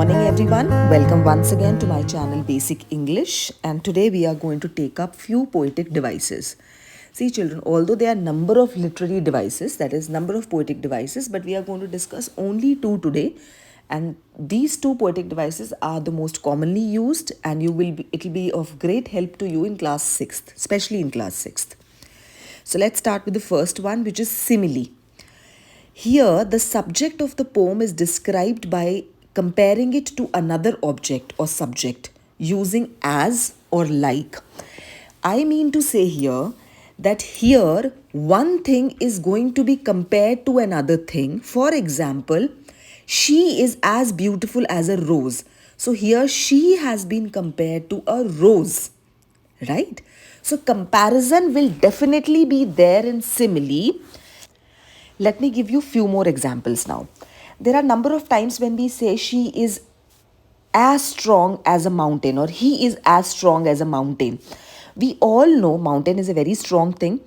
morning everyone. Welcome once again to my channel Basic English, and today we are going to take up few poetic devices. See children, although there are number of literary devices, that is number of poetic devices, but we are going to discuss only two today, and these two poetic devices are the most commonly used, and it will be of great help to you in class 6th, especially in class 6th. So let's start with the first one, which is simile. Here, the subject of the poem is described by comparing it to another object or subject using as or like. I mean to say here that here one thing is going to be compared to another thing. For example, she is as beautiful as a rose. So here she has been compared to a rose, right? So comparison will definitely be there in simile. Let me give you few more examples now. There are a number of times when we say she is as strong as a mountain or he is as strong as a mountain. We all know mountain is a very strong thing.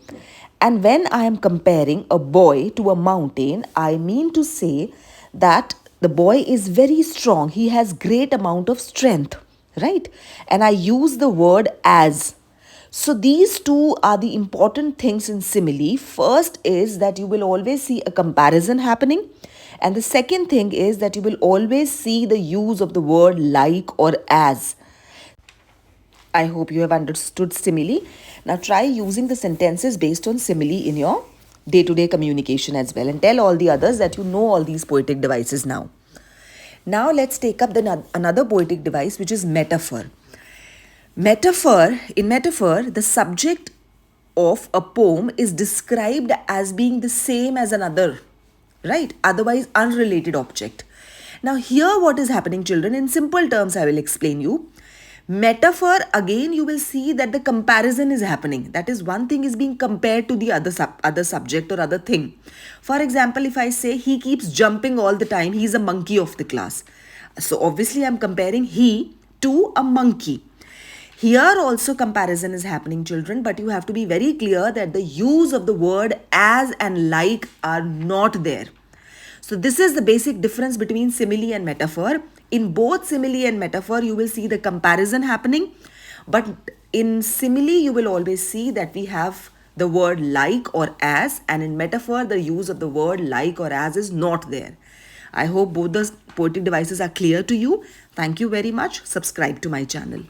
And when I am comparing a boy to a mountain, I mean to say that the boy is very strong. He has great amount of strength, right? And I use the word as. So these two are the important things in simile. First is that you will always see a comparison happening. And the second thing is that you will always see the use of the word like or as. I hope you have understood simile. Now try using the sentences based on simile in your day-to-day communication as well. And tell all the others that you know all these poetic devices now. Now let's take up another poetic device, which is metaphor. In metaphor, the subject of a poem is described as being the same as another, right? Otherwise unrelated object. Now here what is happening, children, in simple terms I will explain you. Metaphor, again you will see that the comparison is happening. That is, one thing is being compared to the other subject or other thing. For example, if I say he keeps jumping all the time, he is a monkey of the class. So obviously I am comparing he to a monkey. Here also comparison is happening, children, but you have to be very clear that the use of the word as and like are not there. So this is the basic difference between simile and metaphor. In both simile and metaphor, you will see the comparison happening. But in simile, you will always see that we have the word like or as, and in metaphor, the use of the word like or as is not there. I hope both the poetic devices are clear to you. Thank you very much. Subscribe to my channel.